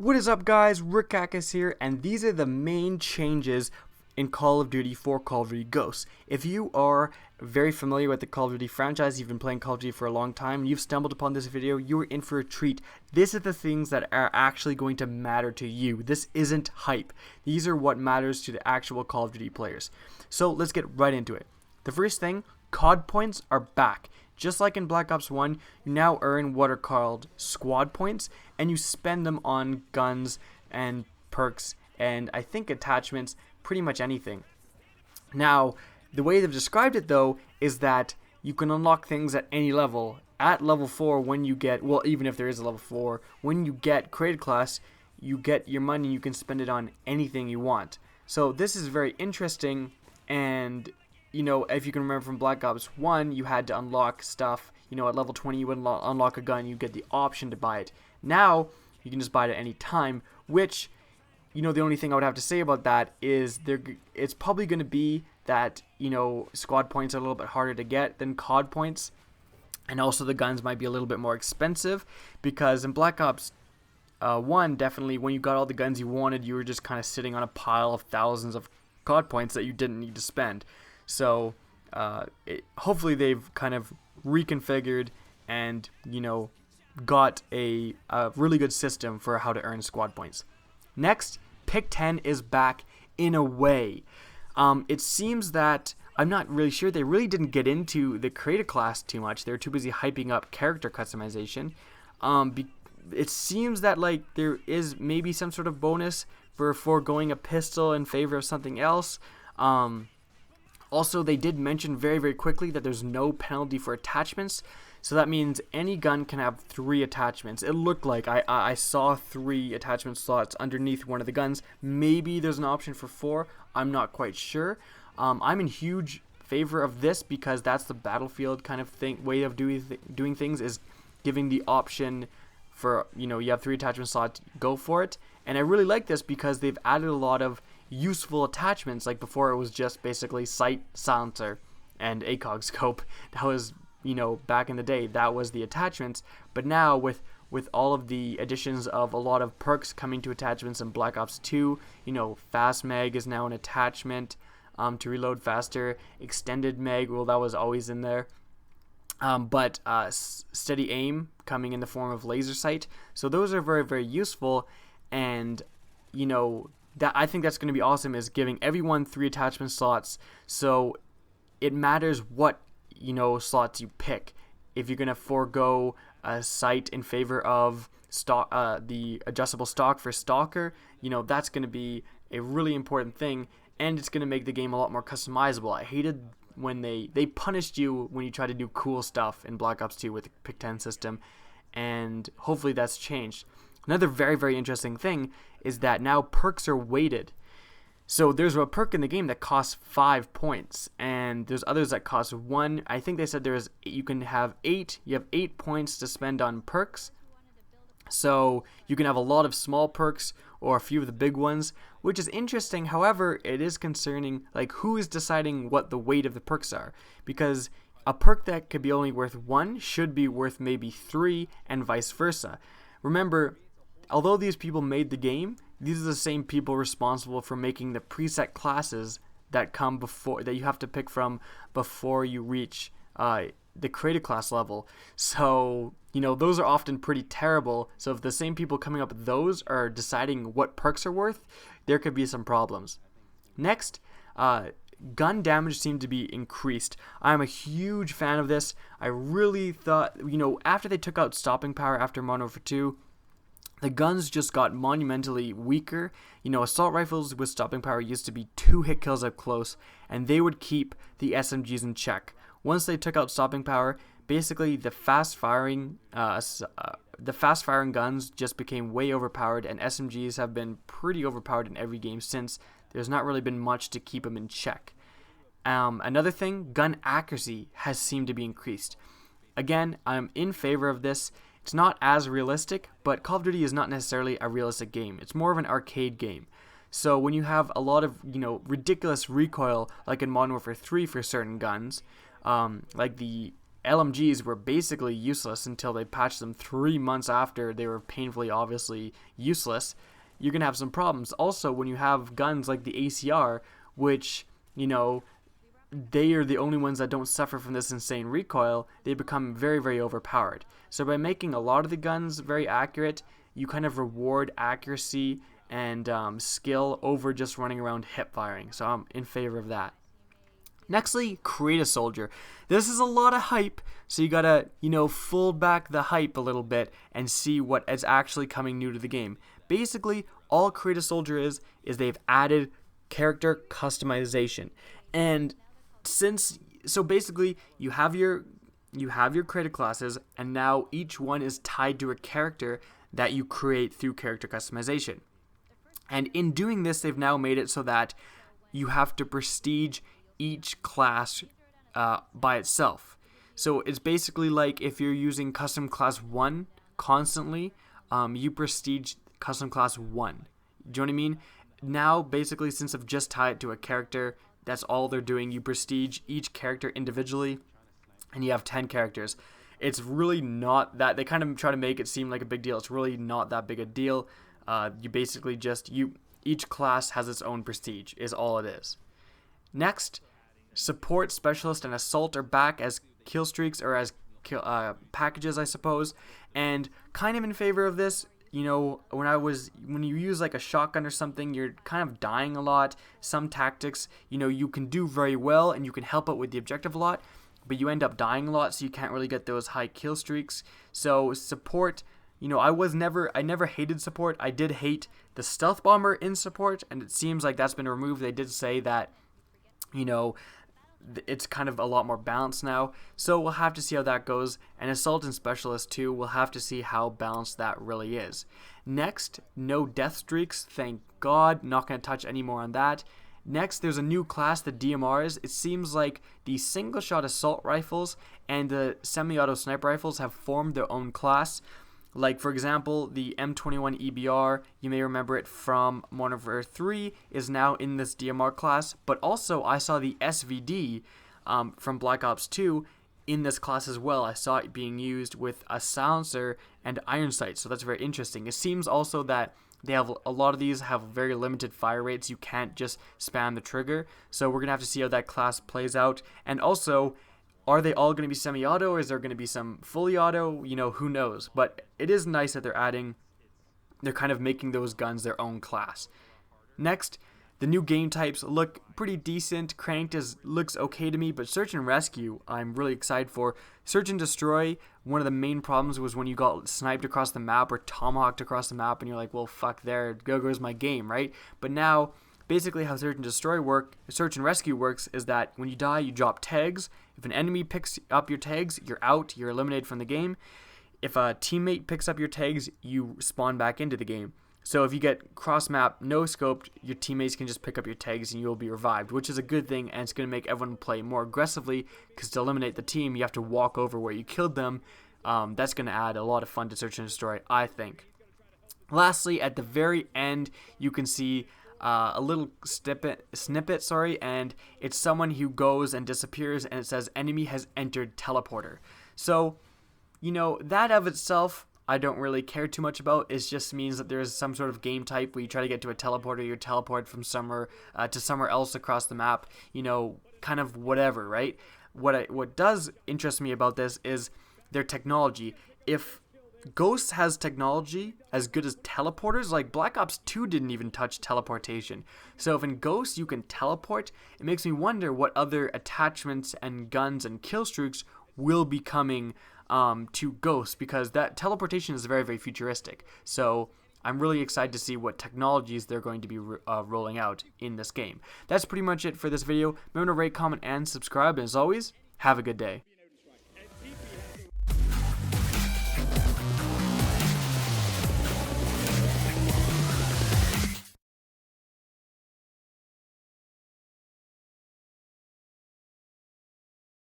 What is up, guys? Rickackis here, and these are the main changes in Call of Duty for Call of Duty Ghosts. If you are very familiar with the Call of Duty franchise, you've been playing Call of Duty for a long time, and you've stumbled upon this video, you are in for a treat. This is the things that are actually going to matter to you. This isn't hype. These are what matters to the actual Call of Duty players. So let's get right into it. The first thing, COD points are back. Just like in Black Ops 1, you now earn what are called squad points, and you spend them on guns and perks and I think attachments, pretty much anything. Now, the way they've described it though is that you can unlock things at any level. At level 4, when you get, well, even if there is a level 4, when you get created class, you get your money and you can spend it on anything you want. So this is very interesting, and you know, if you can remember from Black Ops 1, you had to unlock stuff. You know, at level 20, you would unlock a gun, you get the option to buy it. Now, you can just buy it at any time, which, you know, the only thing I would have to say about that is it's probably going to be that, you know, squad points are a little bit harder to get than COD points. And also the guns might be a little bit more expensive, because in Black Ops 1, definitely, when you got all the guns you wanted, you were just kind of sitting on a pile of thousands of COD points that you didn't need to spend. So hopefully they've kind of reconfigured and, you know, got a really good system for how to earn squad points. Next, Pick 10 is back in a way. It seems that, I'm not really sure, they really didn't get into the creator class too much. They were too busy hyping up character customization. It seems that like there is maybe some sort of bonus for foregoing a pistol in favor of something else. Also, they did mention very, very quickly that there's no penalty for attachments. So that means any gun can have 3 attachments. It looked like I saw 3 attachment slots underneath one of the guns. Maybe there's an option for 4. I'm not quite sure. I'm in huge favor of this because that's the Battlefield kind of way of doing things, is giving the option for, you know, you have 3 attachment slots, go for it. And I really like this because they've added a lot of useful attachments. Like before, it was just basically sight, silencer, and ACOG scope. That was, you know, back in the day, that was the attachments. But now with all of the additions of a lot of perks coming to attachments in Black Ops 2, you know, fast mag is now an attachment to reload faster. Extended mag, well, that was always in there. But steady aim coming in the form of laser sight. So those are very, very useful, and you know, that I think that's going to be awesome, is giving everyone 3 attachment slots. So it matters what, you know, slots you pick. If you're going to forego a sight in favor of stock, the adjustable stock for stalker, you know, that's going to be a really important thing, and it's going to make the game a lot more customizable. I hated when they punished you when you try to do cool stuff in Black Ops 2 with the Pick 10 system, and hopefully that's changed. Another very, very interesting thing is that now perks are weighted. So there's a perk in the game that costs 5 points, and there's others that cost 1. I think they said you can have 8. You have 8 points to spend on perks. So you can have a lot of small perks or a few of the big ones, which is interesting. However, it is concerning, like, who is deciding what the weight of the perks are, because a perk that could be only worth 1 should be worth maybe 3, and vice versa. Remember, although these people made the game, these are the same people responsible for making the preset classes that come before, that you have to pick from before you reach the created class level. So, you know, those are often pretty terrible. So if the same people coming up with those are deciding what perks are worth, there could be some problems. Next, gun damage seemed to be increased. I'm a huge fan of this. I really thought, you know, after they took out stopping power after Modern Warfare 2, the guns just got monumentally weaker. You know, assault rifles with stopping power used to be 2 hit kills up close, and they would keep the SMGs in check. Once they took out stopping power, basically the fast firing guns just became way overpowered, and SMGs have been pretty overpowered in every game since. There's not really been much to keep them in check. Another thing, gun accuracy has seemed to be increased. Again, I'm in favor of this. It's not as realistic, but Call of Duty is not necessarily a realistic game. It's more of an arcade game. So when you have a lot of, you know, ridiculous recoil, like in Modern Warfare 3 for certain guns, like the LMGs were basically useless until they patched them 3 months after they were painfully obviously useless, you're going to have some problems. Also, when you have guns like the ACR, which, you know, they are the only ones that don't suffer from this insane recoil, they become very, very overpowered. So by making a lot of the guns very accurate, you kind of reward accuracy and skill over just running around hip firing. So I'm in favor of that. Nextly, create a soldier. This is a lot of hype, so you gotta, fold back the hype a little bit and see what is actually coming new to the game. Basically, all create a soldier is they've added character customization. And so basically you have your created classes, and now each one is tied to a character that you create through character customization. And in doing this, they've now made it so that you have to prestige each class by itself. So it's basically like if you're using custom class 1 constantly, you prestige custom class 1. Do you know what I mean? Now, basically, since I've just tied it to a character, that's all they're doing. You prestige each character individually, and you have 10 characters. It's really not that. They kind of try to make it seem like a big deal. It's really not that big a deal. You basically each class has its own prestige, is all it is. Next, support, specialist, and assault are back as killstreaks or as packages, I suppose. And kind of in favor of this. When you use like a shotgun or something, you're kind of dying a lot. Some tactics, you can do very well and you can help out with the objective a lot, but you end up dying a lot, so you can't really get those high kill streaks. So support, I never hated support. I did hate the stealth bomber in support, and it seems like that's been removed. They did say that, it's kind of a lot more balanced now, so we'll have to see how that goes. And assault and specialist too, we'll have to see how balanced that really is. Next, no death streaks, thank God. Not going to touch any more on that. Next, there's a new class, the DMRs. It seems like the single shot assault rifles and the semi-auto sniper rifles have formed their own class. Like, for example, the M21 EBR, you may remember it from Modern Warfare 3, is now in this DMR class. But also, I saw the SVD from Black Ops 2 in this class as well. I saw it being used with a silencer and iron sights, so that's very interesting. It seems also that they have a lot of these have very limited fire rates. You can't just spam the trigger, so we're going to have to see how that class plays out. And also, are they all going to be semi-auto, or is there going to be some fully auto? Who knows. But it is nice that they're kind of making those guns their own class. Next, the new game types look pretty decent. Cranked looks okay to me, but Search and Rescue, I'm really excited for. Search and Destroy, one of the main problems was when you got sniped across the map or tomahawked across the map, and you're like, well, fuck, there goes my game, right? But now, basically how Search and Rescue works is that when you die, you drop tags. If an enemy picks up your tags, you're out, you're eliminated from the game. If a teammate picks up your tags, you spawn back into the game. So if you get cross-map, no-scoped, your teammates can just pick up your tags and you'll be revived, which is a good thing, and it's going to make everyone play more aggressively, because to eliminate the team, you have to walk over where you killed them. That's going to add a lot of fun to Search and Destroy, I think. Lastly, at the very end, you can see a little snippet, and it's someone who goes and disappears, and it says, enemy has entered teleporter. So, that of itself, I don't really care too much about. It just means that there is some sort of game type where you try to get to a teleporter, you teleport from somewhere to somewhere else across the map, kind of whatever, right? What does interest me about this is their technology. If Ghosts has technology as good as teleporters, like Black Ops 2 didn't even touch teleportation. So if in Ghosts you can teleport, it makes me wonder what other attachments and guns and killstreaks will be coming to Ghosts, because that teleportation is very, very futuristic. So I'm really excited to see what technologies they're going to be rolling out in this game. That's pretty much it for this video. Remember to rate, comment, and subscribe. And as always, have a good day.